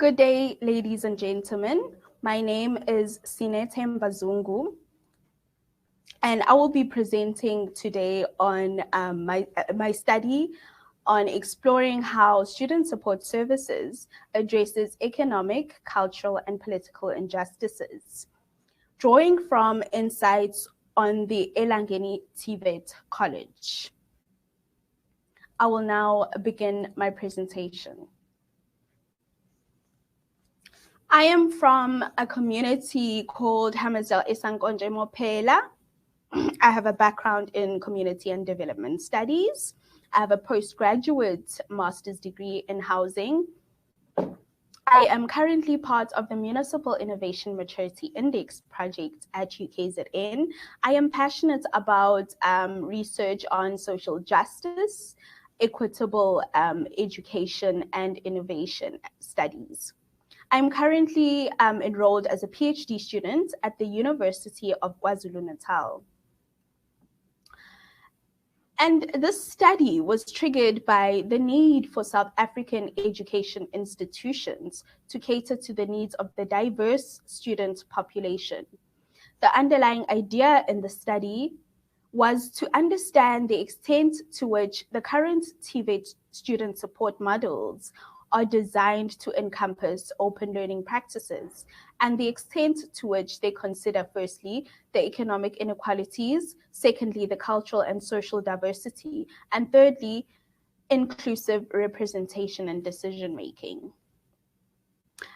Good day, ladies and gentlemen. My name is Sinethemba Zungu, and I will be presenting today on my study on exploring how student support services addresses economic, cultural, and political injustices, drawing from insights on the Elangeni TVET College. I will now begin my presentation. I am from a community called Hamazel Esankonje Mopela. I have a background in community and development studies. I have a postgraduate master's degree in housing. I am currently part of the Municipal Innovation Maturity Index project at UKZN. I am passionate about research on social justice, equitable education, and innovation studies. I'm currently enrolled as a PhD student at the University of KwaZulu-Natal. And this study was triggered by the need for South African education institutions to cater to the needs of the diverse student population. The underlying idea in the study was to understand the extent to which the current TVET student support models are designed to encompass open learning practices and the extent to which they consider, firstly, the economic inequalities, secondly, the cultural and social diversity, and thirdly, inclusive representation and decision making.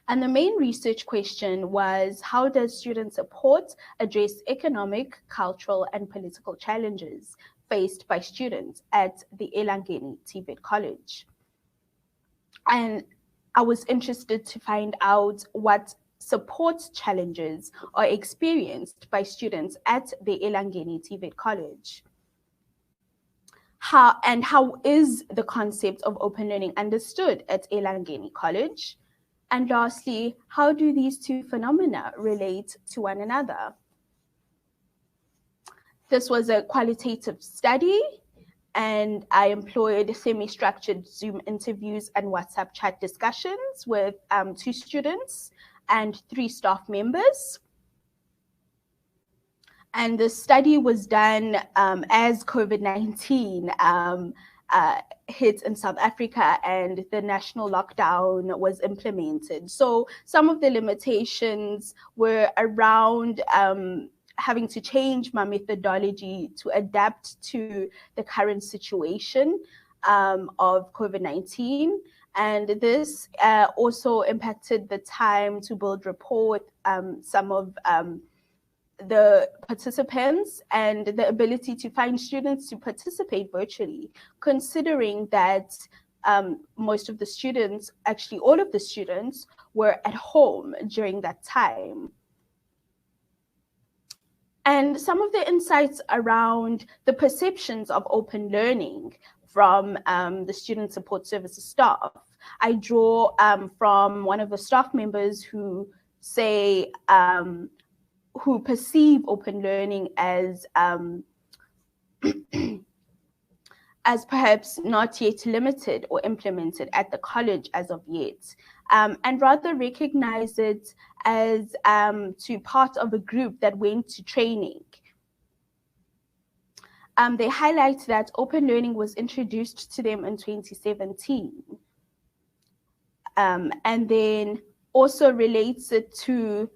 And the main research question was, how does student support address economic, cultural, and political challenges faced by students at the Elangeni TVET College? And I was interested to find out what support challenges are experienced by students at the Elangeni TVET College. How is the concept of open learning understood at Elangeni College? And lastly, how do these two phenomena relate to one another? This was a qualitative study, and I employed semi-structured Zoom interviews and WhatsApp chat discussions with 2 students and 3 staff members. And the study was done as COVID-19 hit in South Africa and the national lockdown was implemented. So some of the limitations were around having to change my methodology to adapt to the current situation of COVID-19. And this also impacted the time to build rapport with some of the participants and the ability to find students to participate virtually, considering that most of the students, actually all of the students, were at home during that time. And some of the insights around the perceptions of open learning from the student support services staff. I draw from one of the staff members who say, who perceive open learning as as perhaps not yet limited or implemented at the college as of yet, and rather recognize it as to part of a group that went to training. They highlight that open learning was introduced to them in 2017, and then also relates it to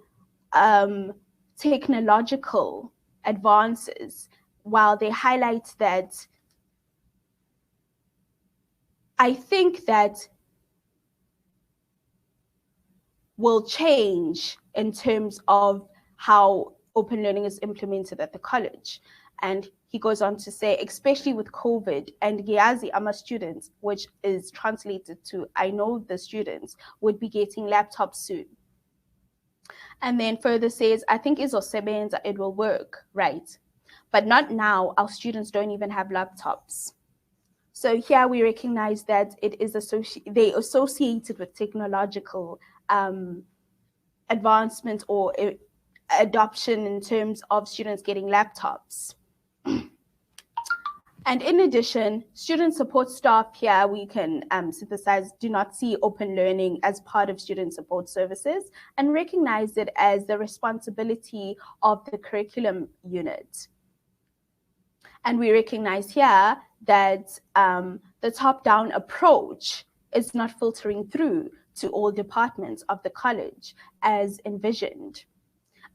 technological advances, while they highlight that I think that will change in terms of how open learning is implemented at the college. And he goes on to say, especially with COVID and Giazi Ama students, which is translated to, I know the students would be getting laptops soon. And then further says, I think it will work, right? But not now, our students don't even have laptops. So here we recognize that it is they associated with technological advancement or adoption in terms of students getting laptops. And in addition, student support staff here, we can synthesize, do not see open learning as part of student support services and recognize it as the responsibility of the curriculum unit. And we recognize here that the top-down approach is not filtering through to all departments of the college as envisioned.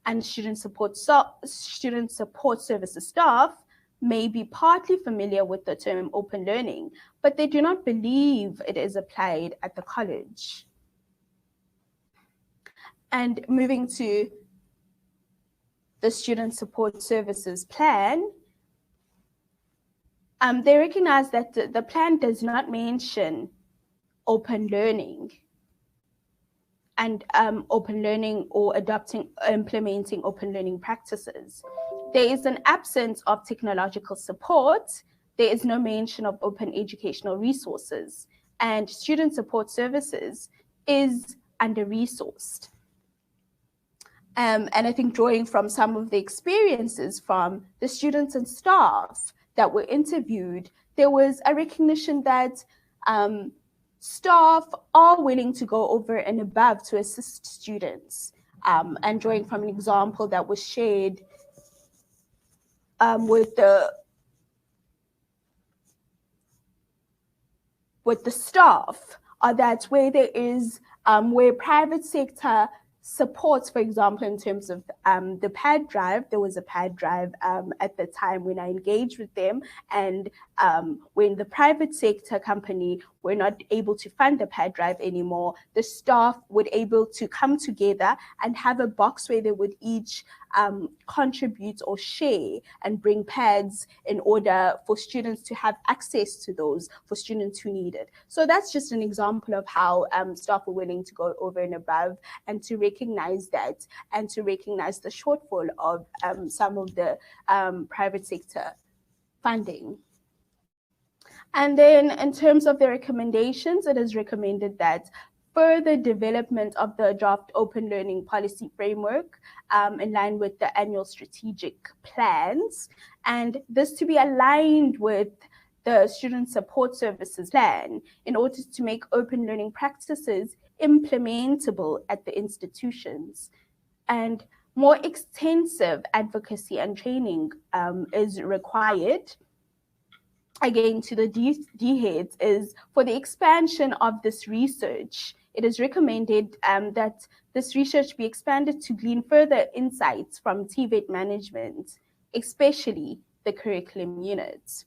And student support services staff may be partly familiar with the term open learning, but they do not believe it is applied at the college. And moving to the student support services plan, they recognize that the plan does not mention open learning and open learning or implementing open learning practices. There is an absence of technological support. There is no mention of open educational resources, and student support services is under-resourced. And I think drawing from some of the experiences from the students and staff that were interviewed, there was a recognition that staff are willing to go over and above to assist students. And drawing from an example that was shared with the staff, that where there is where private sector supports, for example, in terms of the pad drive, there was a pad drive at the time when I engaged with them, and when the private sector company were not able to fund the pad drive anymore, the staff would able to come together and have a box where they would each contribute or share and bring pads in order for students to have access to those for students who need it. So that's just an example of how staff are willing to go over and above, and to recognize that, and to recognize the shortfall of some of the private sector funding. And then in terms of the recommendations, it is recommended that further development of the draft open learning policy framework in line with the annual strategic plans, and this to be aligned with the student support services plan in order to make open learning practices implementable at the institutions. And more extensive advocacy and training is required. Again, to the D heads, is for the expansion of this research. It is recommended that this research be expanded to glean further insights from TVET management, especially the curriculum units.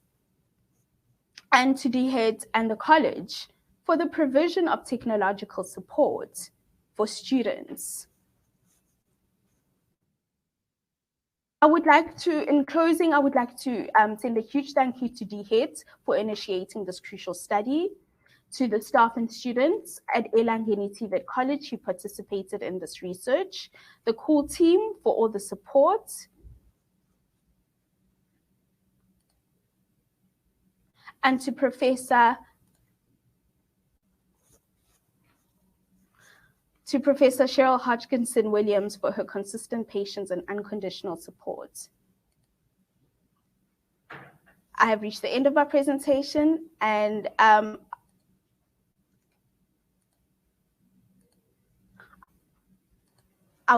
And to D heads and the college, for the provision of technological support for students. In closing, I would like to send a huge thank you to D-Heads for initiating this crucial study, to the staff and students at Elangeni TVET College who participated in this research, the core team for all the support, and to Professor Cheryl Hodgkinson Williams for her consistent patience and unconditional support. I have reached the end of my presentation, and I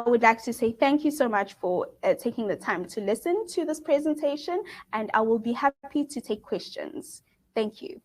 would like to say thank you so much for taking the time to listen to this presentation, and I will be happy to take questions. Thank you.